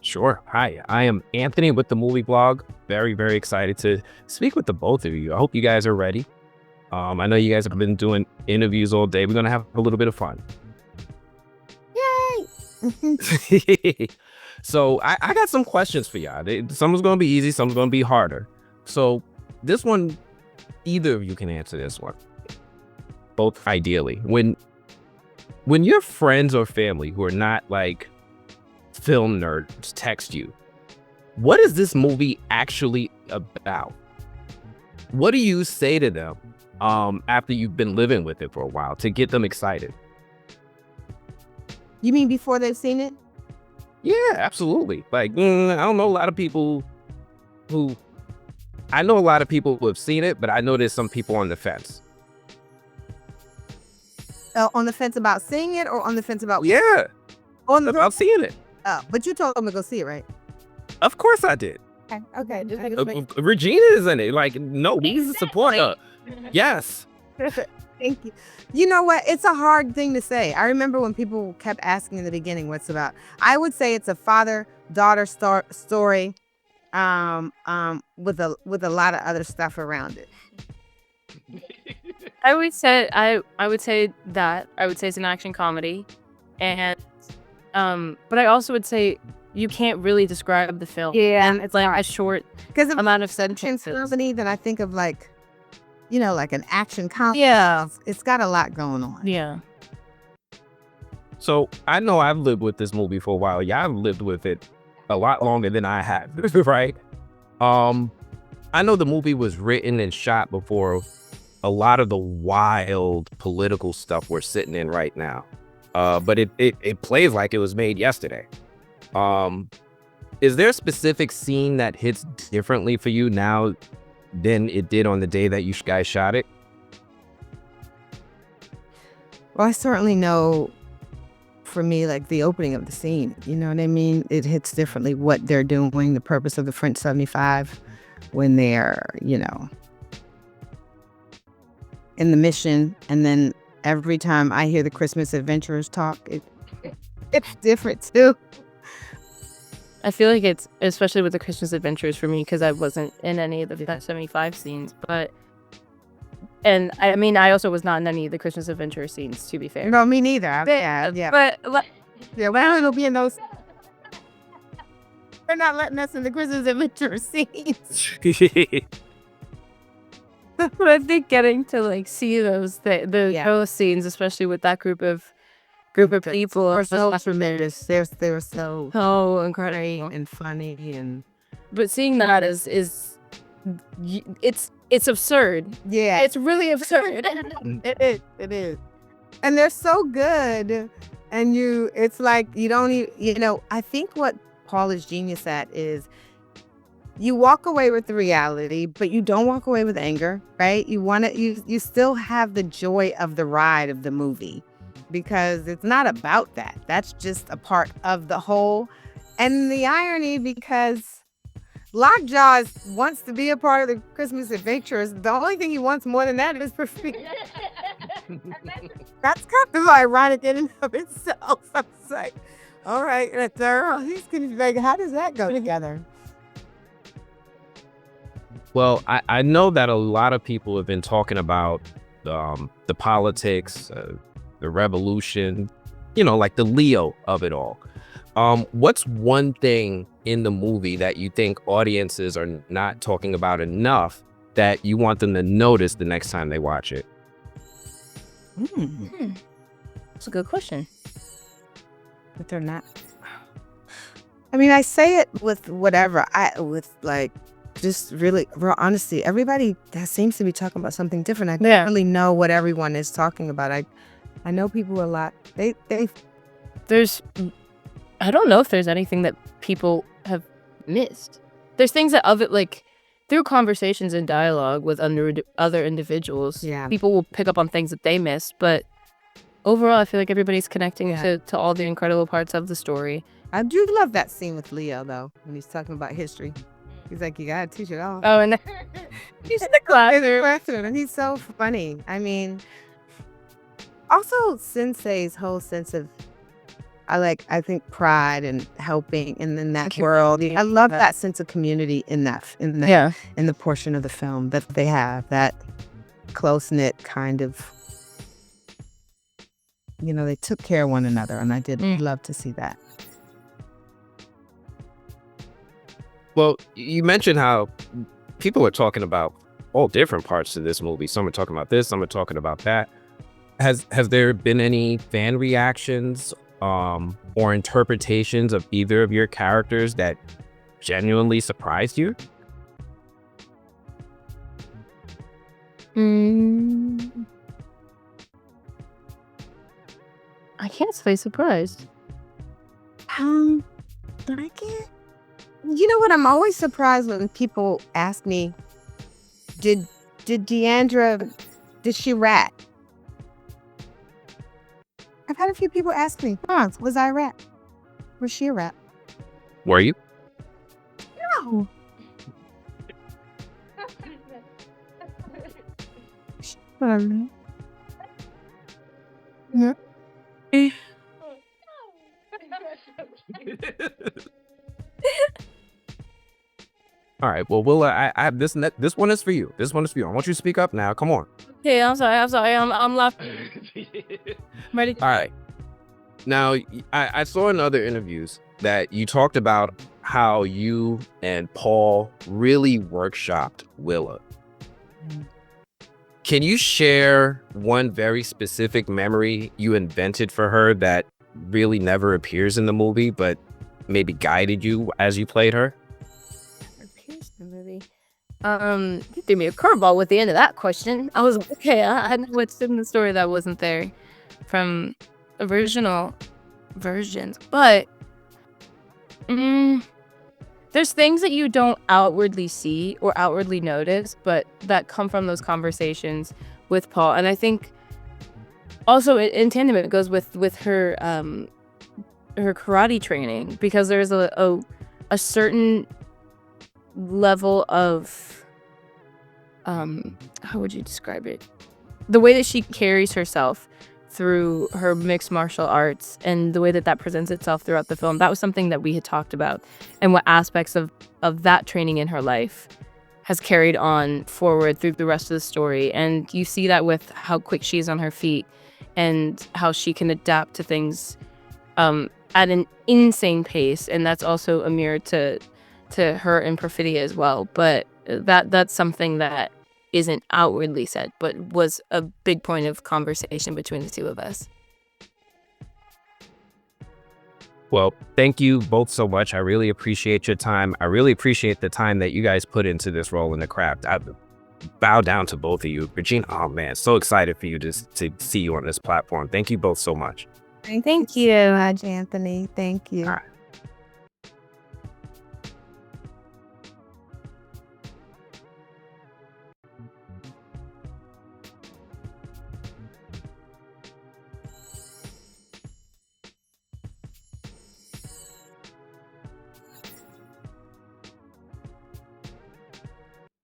Sure. Hi, I am Anthony with the movie blog. Very, very excited to speak with the both of you. I hope you guys are ready. I know you guys have been doing interviews all day. We're going to have a little bit of fun. Yay! So I got some questions for y'all. Some's going to be easy, some's going to be harder. So this one, either of you can answer this one. Both ideally. When your friends or family who are not like film nerds text you, what is this movie actually about? What do you say to them after you've been living with it for a while to get them excited? You mean before they've seen it? Yeah, absolutely. Like, I don't know a lot of people who have seen it, but I know there's some people on the fence. On the fence about seeing it, or on the fence about About seeing it. But you told them to go see it, right? Of course I did. Okay. Regina is in it. Like, no, we need to support her. Yes. Thank you. You know what? It's a hard thing to say. I remember when people kept asking in the beginning what's about. I would say it's a father-daughter story with a lot of other stuff around it. I would say that. I would say it's an action comedy. And but I also would say you can't really describe the film. Yeah. And it's like a short amount of sentences. Comedy, then I think of like an action comedy. Yeah. It's got a lot going on. Yeah. So I know I've lived with this movie for a while. Yeah, I've lived with it a lot longer than I have, right? I know the movie was written and shot before a lot of the wild political stuff we're sitting in right now. But it plays like it was made yesterday. Is there a specific scene that hits differently for you now than it did on the day that you guys shot it? Well, I certainly know, for me, like the opening of the scene, you know what I mean? It hits differently what they're doing, the purpose of the French 75 when they're, in the mission. And then every time I hear the Christmas adventurers talk, it's different too. I feel like it's, especially with the Christmas adventures for me, because I wasn't in any of the 75 scenes, and I mean, I also was not in any of the Christmas adventure scenes, to be fair. No, me neither. But well, it'll be in those. They're not letting us in the Christmas adventure scenes. But I think getting to like see those scenes, especially with that group of people, are so tremendous. They were so incredible and funny, but seeing that it's absurd. Yeah, it's really absurd. It is, and they're so good. And it's like you don't even, I think what Paul is genius at is you walk away with the reality, but you don't walk away with anger, right? You still have the joy of the ride of the movie. Because it's not about that. That's just a part of the whole. And the irony, because Lockjaw wants to be a part of the Christmas adventures. The only thing he wants more than that is for free. That's kind of ironic in and of itself. I was like, all right, he's going to be like, how does that go together? Well, I know that a lot of people have been talking about the politics, the revolution, like the Leo of it all. What's one thing in the movie that you think audiences are not talking about enough that you want them to notice the next time they watch it? That's a good question. But they're not. I mean, I say it with whatever. With like, just really real honesty. Everybody that seems to be talking about something different. I don't really know what everyone is talking about. I know people a lot. I don't know if there's anything that people have missed. There's things that like through conversations and dialogue with other individuals, people will pick up on things that they missed. But overall, I feel like everybody's connecting to all the incredible parts of the story. I do love that scene with Leo, though, when he's talking about history. He's like, you gotta teach it all. Oh, and he's in the classroom. And he's so funny. I mean, also Sensei's whole sense of I think pride and helping in that world. I love that sense of community in the portion of the film that they have, that close-knit kind of, they took care of one another, and I did love to see that. Well, you mentioned how people are talking about all different parts of this movie. Some are talking about this, some are talking about that. Has there been any fan reactions or interpretations of either of your characters that genuinely surprised you? I can't say surprised. But I can't. You know what? I'm always surprised when people ask me, did Deandra, did she rat? I've had a few people ask me, was I a rat? Was she a rat? Were you? No. Yeah. All right. Well, Willa, I this one is for you. This one is for you. I want you to speak up now. Come on. Okay, I'm sorry. I'm laughing. Ready? All right. Now, I saw in other interviews that you talked about how you and Paul really workshopped Willa. Can you share one very specific memory you invented for her that really never appears in the movie, but maybe guided you as you played her? Appears in the movie. You threw me a curveball with the end of that question. I was like, okay, I know what's in the story that wasn't there from original versions, but there's things that you don't outwardly see or outwardly notice, but that come from those conversations with Paul. And I think also in tandem it goes with her her karate training, because there's a certain level of how would you describe it? The way that she carries herself through her mixed martial arts and the way that presents itself throughout the film. That was something that we had talked about, and what aspects of that training in her life has carried on forward through the rest of the story. And you see that with how quick she is on her feet and how she can adapt to things at an insane pace. And that's also a mirror to her and Perfidia as well. But that's something that isn't outwardly said, but was a big point of conversation between the two of us. Well, thank you both so much. I really appreciate your time. I really appreciate the time that you guys put into this role in the craft. I bow down to both of you. Regina, oh man, so excited for you to see you on this platform. Thank you both so much. Thank you, Anthony. Thank you. All right.